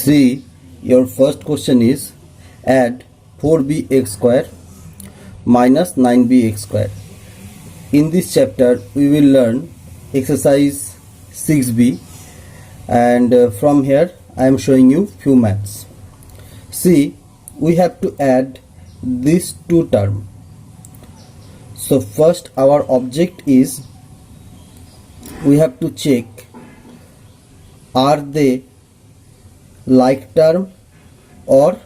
See, your first question is add 4bx square minus 9bx square. In this chapter we will learn exercise 6b, and from here I am showing you few maths. See, we have to add these two terms. So first our object is we have to check are they like term or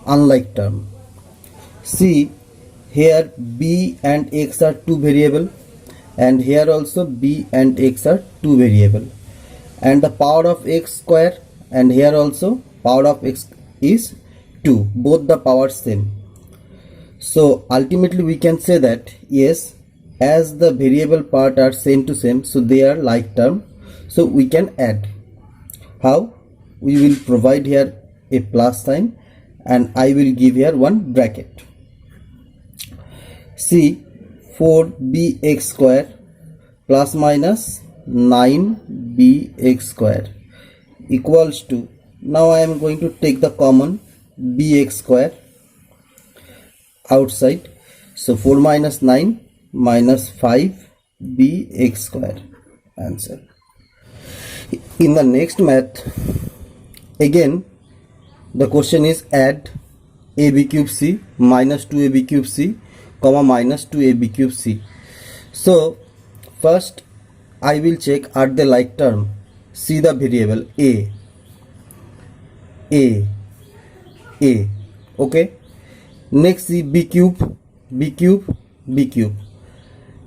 unlike term. See, here b and x are two variable, and here also b and x are two variable, and the power of x square, and here also power of x is 2, both the power same. So ultimately we can say that yes, as the variable part are same to same, so they are like term, so we can add. How? We will provide here a plus sign and I will give here one bracket. See, 4bx square plus minus 9bx square equals to, now I am going to take the common bx square outside, so 4 minus 9 minus 5bx square, answer. In the next math, again the question is add ab cube c minus 2ab cube c comma minus 2ab cube c. So first I will check are they like term. See the variable a, okay. Next see b cube,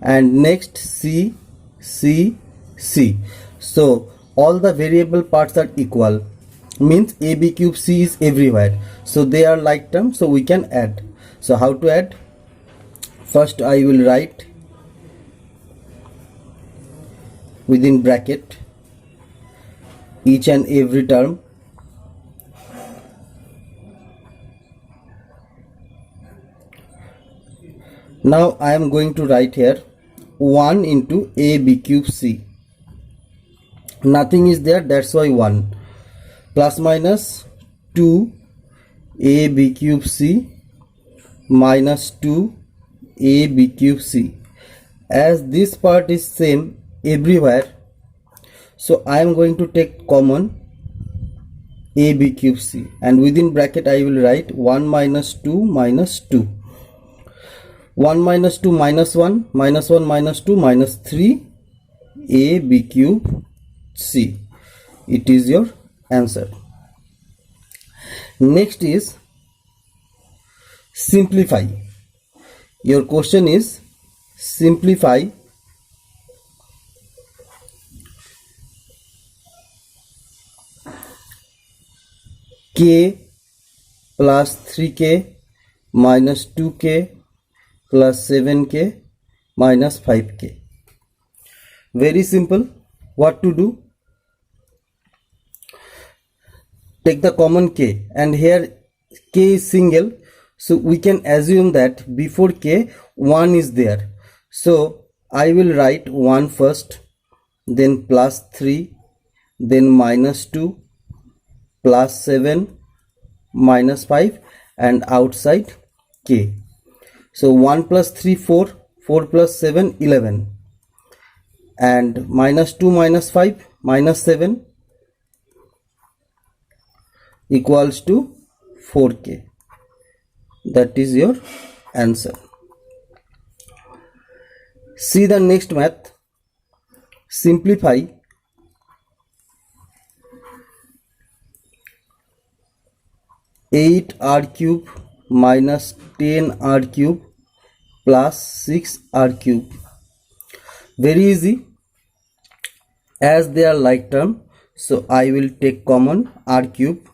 and next c. So all the variable parts are equal, means ab cube c is everywhere, so they are like term, so we can add. So how to add? First I will write within bracket each and every term. Now I am going to write here 1 into ab cube c. Nothing is there, that's why 1, plus minus 2 ab cube c minus 2 ab cube c. As this part is same everywhere, so I am going to take common ab cube c, and within bracket I will write 1 minus 2 minus 2. 1 minus 2 minus 1 minus 1 minus 2 minus 3 ab cube c. It is your answer. Next is simplify. Your question is simplify k plus 3k minus 2k plus 7k minus 5k. Very simple. What to do? Take the common k, and here k is single, so we can assume that before k 1 is there. So I will write 1 first, then plus 3, then minus 2, plus 7, minus 5, and outside k. So 1 plus 3 4, 4 plus 7 11, and minus 2 minus 5 minus 7 equals to 4k. That is your answer. See the next math. Simplify eight r cube minus 10 r cube plus 6 r cube. Very easy. As they are like term, so I will take common r cube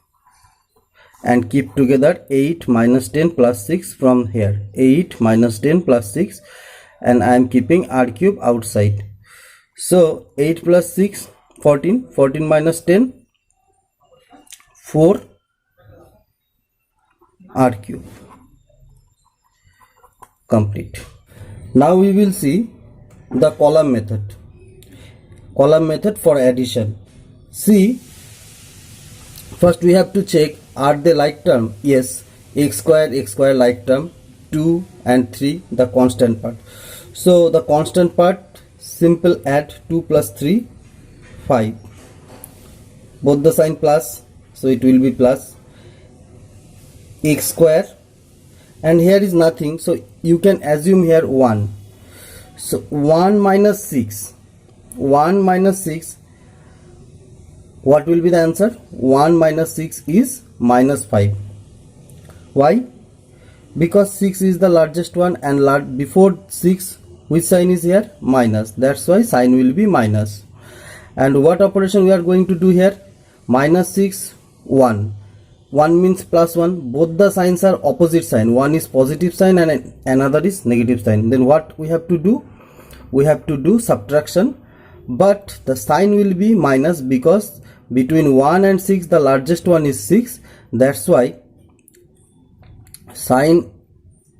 and keep together 8 minus 10 plus 6 from here. 8 minus 10 plus 6, and I am keeping r cube outside. So 8 plus 6 14, 14 minus 10 4 r cube. Complete. Now we will see the column method. Column method for addition. See, First we have to check, are they like term? Yes, x square like term, 2 and 3 the constant part. So the constant part, simple add 2 plus 3, 5. Both the sign plus, so it will be plus x square, and here is nothing, so you can assume here 1. So 1 minus 6, 1 minus 6, what will be the answer? 1 minus 6 is minus 5. Why? Because 6 is the largest one, and before 6 which sign is here? Minus. That's why sign will be minus. And what operation we are going to do here? Minus 6, 1. 1 means plus 1. Both the signs are opposite sign. One is positive sign and another is negative sign. Then what we have to do? We have to do subtraction. But the sign will be minus because between 1 and 6 the largest one is 6. That's why sign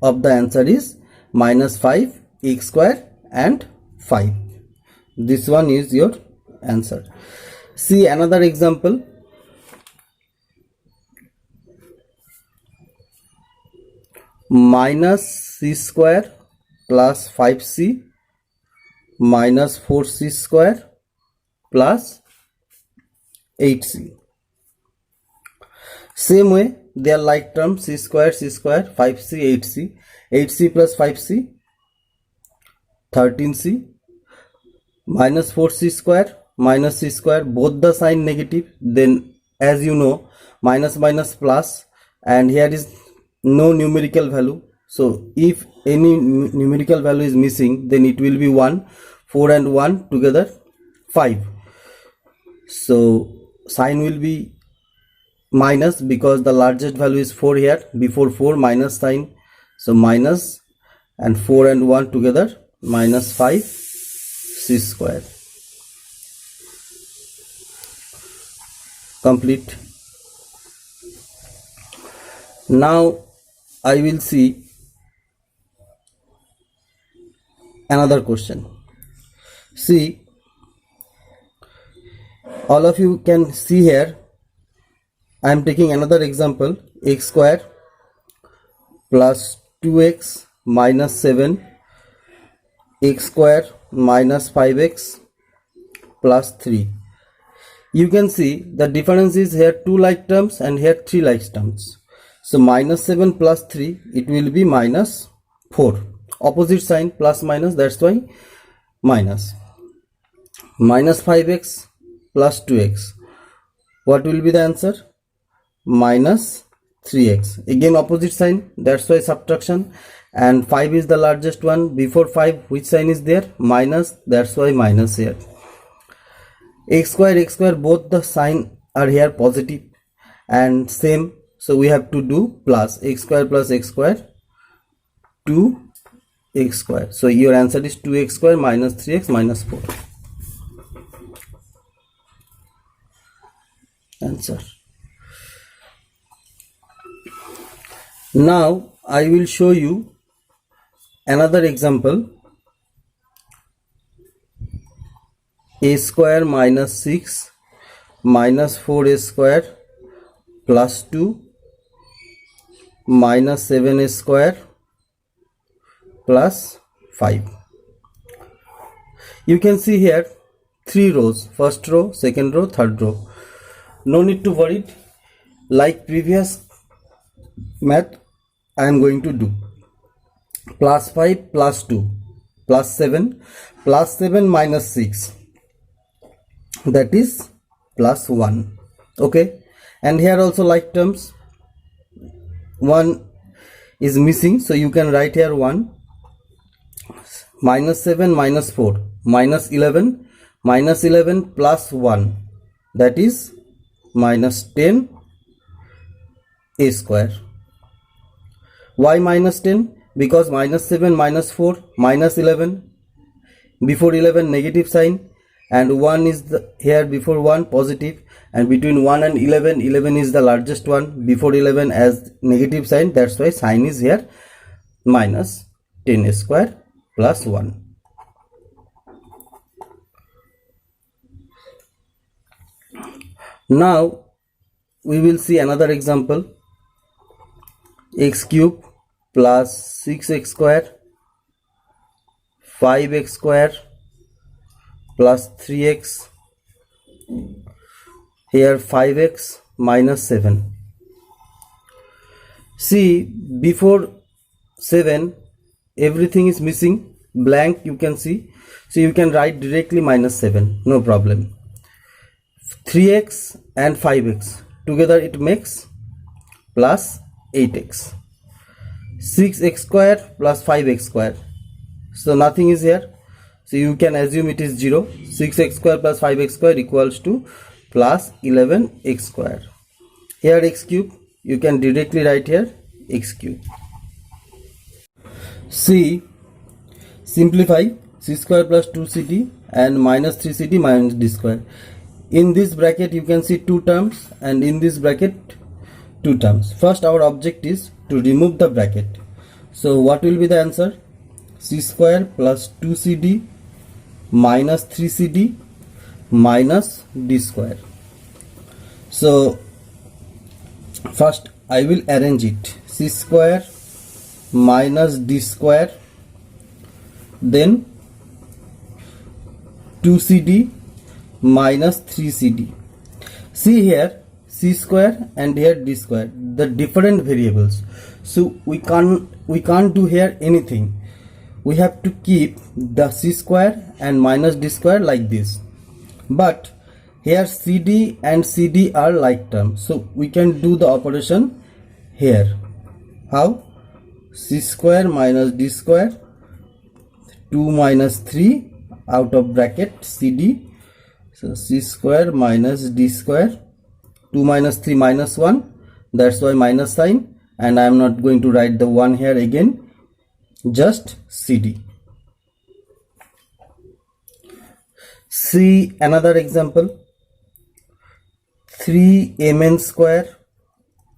of the answer is minus 5 x square and 5. This one is your answer. See another example. Minus c square plus 5c minus 4c square plus 8c. Same way, they are like terms, c square, 5c, 8c. 8c plus 5c, 13c, minus 4c square, minus c square, both the sign negative. Then as you know, minus minus plus, and here is no numerical value. So if any numerical value is missing, then it will be 1. 4 and 1 together 5. So sign will be minus because the largest value is 4 here. Before 4 minus sign, so minus, and 4 and 1 together minus 5 c square. Complete. Now I will see another question. See, all of you can see here, I am taking another example. X square plus 2x minus 7, x square minus 5x plus 3. You can see the difference is here 2 like terms and here 3 like terms. So minus 7 plus 3, it will be minus 4. Opposite sign, plus minus, that's why minus. Minus 5x plus 2x. What will be the answer? Minus 3x. Again opposite sign, that's why subtraction. And 5 is the largest one. Before 5, which sign is there? Minus, that's why minus here. X square, both the sign are here positive and same. So we have to do plus x square plus x square, 2x square. So your answer is 2x square minus 3x minus 4. Answer. Now I will show you another example. A square minus 6 minus 4a square plus 2 minus 7a square plus 5. You can see here 3 rows, first row, second row, third row. No need to worry. Like previous math, I am going to do plus 5 plus 2 plus 7 minus 6, that is plus 1. Okay, and here also like terms, 1 is missing, so you can write here 1. Minus 7 minus 4 minus 11 plus 1, that is minus 10 a square. Why minus 10? Because minus 7 minus 4 minus 11, before 11 negative sign, and 1 is here before 1 positive, and between 1 and 11 is the largest one, before 11 as negative sign, that's why sign is here minus 10 square plus 1. Now we will see another example. X cube plus 6x square, 5x square plus 3x, here 5x minus 7. See, before 7 everything is missing, blank you can see, so you can write directly minus 7, no problem. 3x and 5x together it makes plus 8x. 6x square plus 5x square, so nothing is here, so you can assume it is 0. 6x square plus 5x square equals to plus 11x square. Here x cube, you can directly write here x cube. C, simplify c square plus 2cd and minus 3cd minus d square. In this bracket you can see 2 terms, and in this bracket 2 terms. First our object is to remove the bracket. So what will be the answer? C square plus 2cd minus 3cd minus d square. So first I will arrange it. C square minus d square, then 2cd minus 3cd. See here c square and here d square, the different variables, so we can't do here anything. We have to keep the c square and minus d square like this, but here cd and cd are like terms, so we can do the operation here. How? C square minus d square, 2 minus 3 out of bracket cd, so c square minus d square, 2 minus 3 minus 1, that's why minus sign, and I am not going to write the 1 here again, just cd. See another example. 3mn square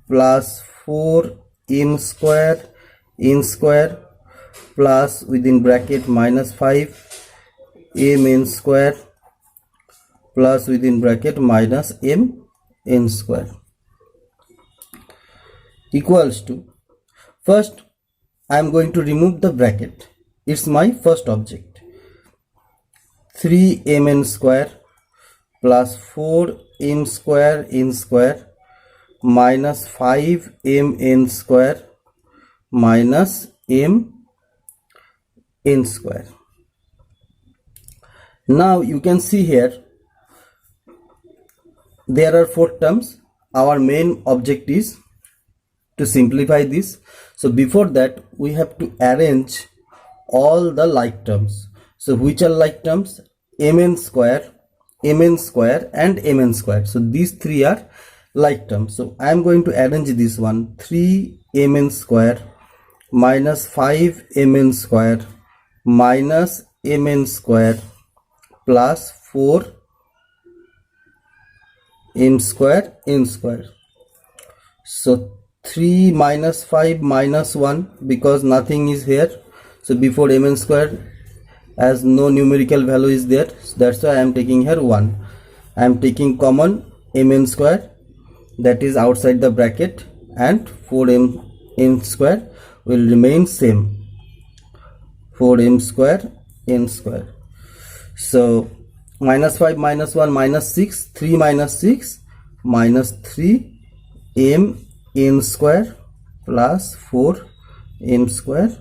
plus 4m square n square plus within bracket minus 5mn square plus within bracket minus mn square equals to, first I am going to remove the bracket, it's my first object. 3mn square plus 4m square n square minus 5mn square minus m n square. Now you can see here there are 4 terms. Our main object is to simplify this, so before that we have to arrange all the like terms. So which are like terms? mn square and mn square, so these 3 are like terms. So I am going to arrange this one. 3mn square minus 5mn square minus mn square plus 4m square n square. So 3 minus 5 minus 1, because nothing is here, so before mn square as no numerical value is there, that's why I am taking here 1. I am taking common mn square, that is outside the bracket, and 4m square will remain same, 4m square n square. So minus 5 minus 1 minus 6, 3 minus 6 minus 3m n square plus 4m square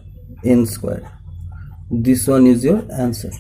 n square. This one is your answer.